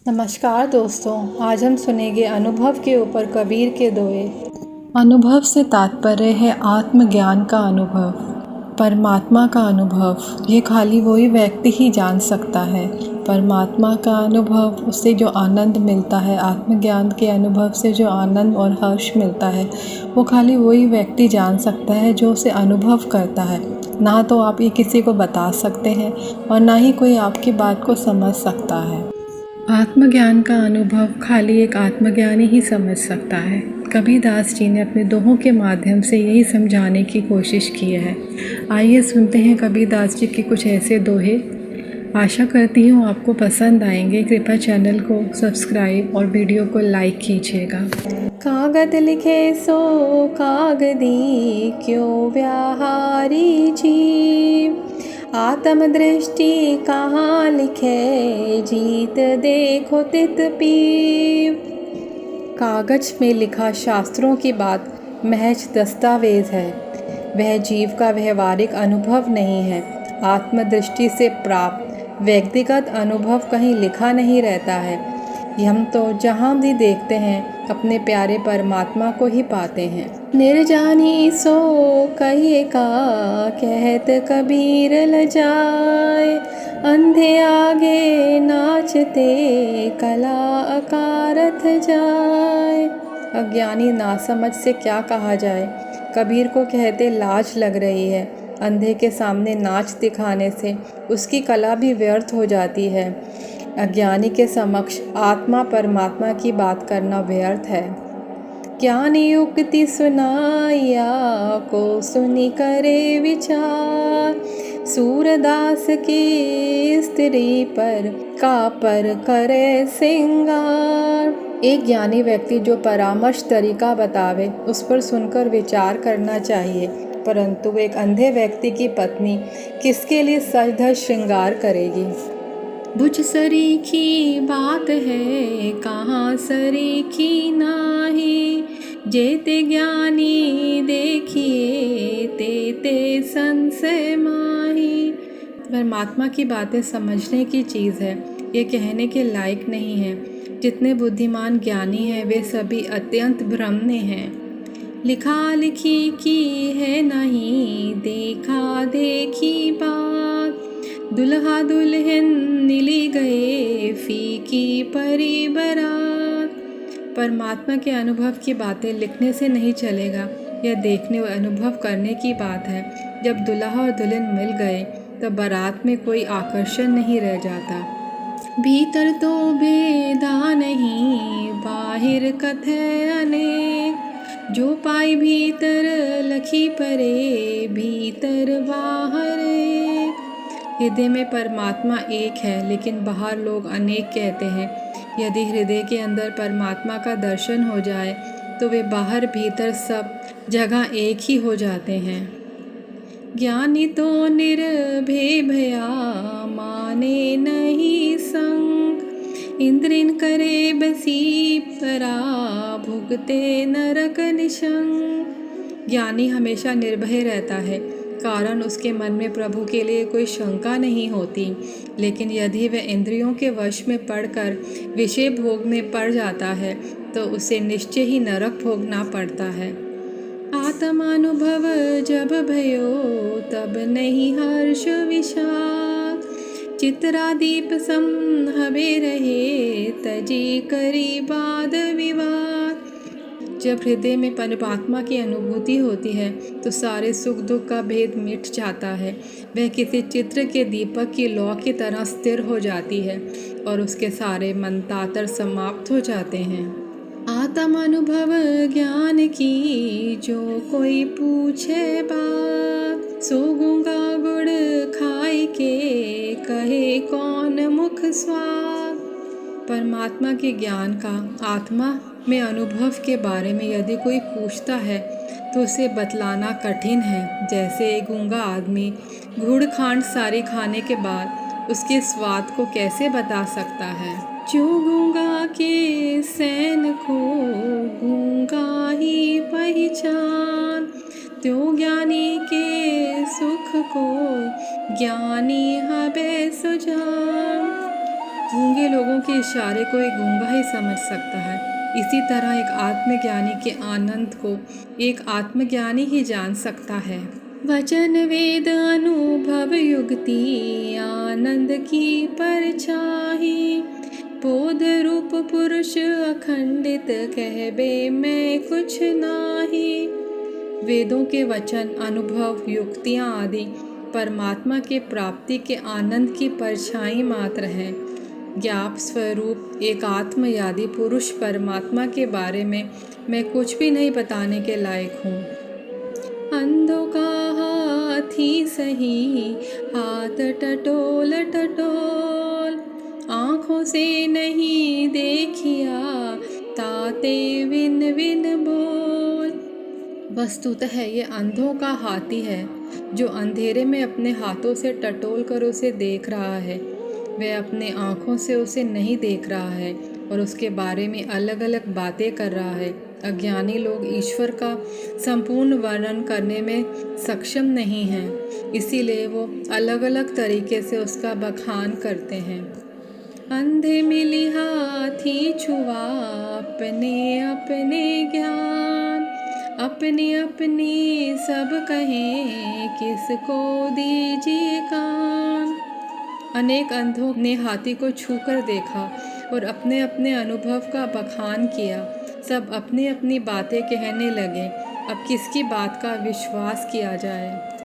नमस्कार दोस्तों, आज हम सुनेंगे अनुभव के ऊपर कबीर के दोहे। अनुभव से तात्पर्य है आत्मज्ञान का अनुभव, परमात्मा का अनुभव। ये खाली वही व्यक्ति ही जान सकता है। परमात्मा का अनुभव, उससे जो आनंद मिलता है, आत्मज्ञान के अनुभव से जो आनंद और हर्ष मिलता है, वो खाली वही व्यक्ति जान सकता है जो उसे अनुभव करता है। ना तो आप ये किसी को बता सकते हैं और ना ही कोई आपकी बात को समझ सकता है। आत्मज्ञान का अनुभव खाली एक आत्मज्ञानी ही समझ सकता है। कबीरदास जी ने अपने दोहों के माध्यम से यही समझाने की कोशिश की है। आइए सुनते हैं कबीरदास जी के कुछ ऐसे दोहे। आशा करती हूँ आपको पसंद आएंगे। कृपया चैनल को सब्सक्राइब और वीडियो को लाइक कीजिएगा। कागद लिखे सो कागदी, क्यों व्याहारी जीव। आत्मदृष्टि कहाँ लिखे, जीत देखो तित पीव। कागज में लिखा शास्त्रों की बात महज दस्तावेज है, वह जीव का व्यवहारिक अनुभव नहीं है। आत्मदृष्टि से प्राप्त व्यक्तिगत अनुभव कहीं लिखा नहीं रहता है। हम तो जहाँ भी देखते हैं अपने प्यारे परमात्मा को ही पाते हैं। निर्जानी सो कहिए का, कहत कबीर लजाए। अंधे आगे नाचते, कला अकारथ जाए। अज्ञानी नासमझ से क्या कहा जाए। कबीर को कहते लाज लग रही है। अंधे के सामने नाच दिखाने से उसकी कला भी व्यर्थ हो जाती है। अज्ञानी के समक्ष आत्मा परमात्मा की बात करना व्यर्थ है। ज्ञान युक्ति सुनाया, को सुनी करे विचार। सूरदास की स्त्री पर करे सिंगार। एक ज्ञानी व्यक्ति जो परामर्श तरीका बतावे, उस पर सुनकर विचार करना चाहिए। परंतु एक अंधे व्यक्ति की पत्नी किसके लिए सज धज श्रृंगार करेगी। बुझ सरीखी बात है, कहाँ सरीखी नाही। जेते ज्ञानी देखिए, ते संशय माही। परमात्मा की बातें समझने की चीज़ है, ये कहने के लायक नहीं है। जितने बुद्धिमान ज्ञानी हैं वे सभी अत्यंत भ्रमने हैं। लिखा लिखी की है नहीं, देखा देखी बात। दुल्हा दुल्हन मिली गए, फीकी परी बरात। परमात्मा के अनुभव की बातें लिखने से नहीं चलेगा, यह देखने और अनुभव करने की बात है। जब दुल्हा और दुल्हन मिल गए तब बारात में कोई आकर्षण नहीं रह जाता। भीतर तो भेदा नहीं, बाहिर कथय अनेक। जो पाई भीतर लखी परे, भीतर बाहर एक। हृदय में परमात्मा एक है, लेकिन बाहर लोग अनेक कहते हैं। यदि हृदय के अंदर परमात्मा का दर्शन हो जाए तो वे बाहर भीतर सब जगह एक ही हो जाते हैं। ज्ञानी तो निर्भय भया, माने नहीं संग। इंद्रिन करे बसी परा, भुगते नरक निशंक। ज्ञानी हमेशा निर्भय रहता है, कारण उसके मन में प्रभु के लिए कोई शंका नहीं होती। लेकिन यदि वह इंद्रियों के वश में पड़कर विषय भोग में पड़ जाता है तो उसे निश्चय ही नरक भोगना पड़ता है। आत्मानुभव जब भयो, तब नहीं हर्ष विषाद। चित्रा दीप सम हवे रहे, तजी करी बाद विवाद। जब हृदय में परमात्मा की अनुभूति होती है तो सारे सुख दुख का भेद मिट जाता है। वह किसी चित्र के दीपक की लौ की तरह स्थिर हो जाती है और उसके सारे मंतातर समाप्त हो जाते हैं। आत्म अनुभव ज्ञान की, जो कोई पूछे बात। सो गूंगा गुड़ खाई के, कहे कौन मुख स्वाद। परमात्मा के ज्ञान का आत्मा में अनुभव के बारे में यदि कोई पूछता है तो उसे बतलाना कठिन है। जैसे एक गूंगा आदमी गुड़ खांड सारी खाने के बाद उसके स्वाद को कैसे बता सकता है। जो गूंगा के सैन को गूंगा ही पहचान, त्यों ज्ञानी के सुख को ज्ञानी हबे सुजान। गूंगे लोगों के इशारे को एक गूंगा ही समझ सकता है। इसी तरह एक आत्मज्ञानी के आनंद को एक आत्मज्ञानी ही जान सकता है। वचन वेद अनुभव युक्ति आनंद की परछाई, बोध रूप पुरुष अखंडित कहबे मैं कुछ नाही। वेदों के वचन, अनुभव, युक्तियाँ आदि परमात्मा के प्राप्ति के आनंद की परछाई मात्र हैं। ज्ञाप स्वरूप एक आत्मयादी पुरुष परमात्मा के बारे में मैं कुछ भी नहीं बताने के लायक हूँ। अंधों का हाथी सही, हाथ टटोल टटोल, आँखों से नहीं देखिया, ताते विन विन बोल। वस्तुतः ये अंधों का हाथी है जो अंधेरे में अपने हाथों से टटोल कर उसे देख रहा है। वह अपने आँखों से उसे नहीं देख रहा है और उसके बारे में अलग अलग बातें कर रहा है। अज्ञानी लोग ईश्वर का संपूर्ण वर्णन करने में सक्षम नहीं हैं, इसीलिए वो अलग अलग तरीके से उसका बखान करते हैं। अंधे मिली हाथी छुआ, अपने अपने ज्ञान, अपने अपने सब कहें, किसको दीजिए कान। अनेक अंधों ने हाथी को छूकर देखा और अपने अपने अनुभव का बखान किया। सब अपनी अपनी बातें कहने लगे। अब किसकी बात का विश्वास किया जाए।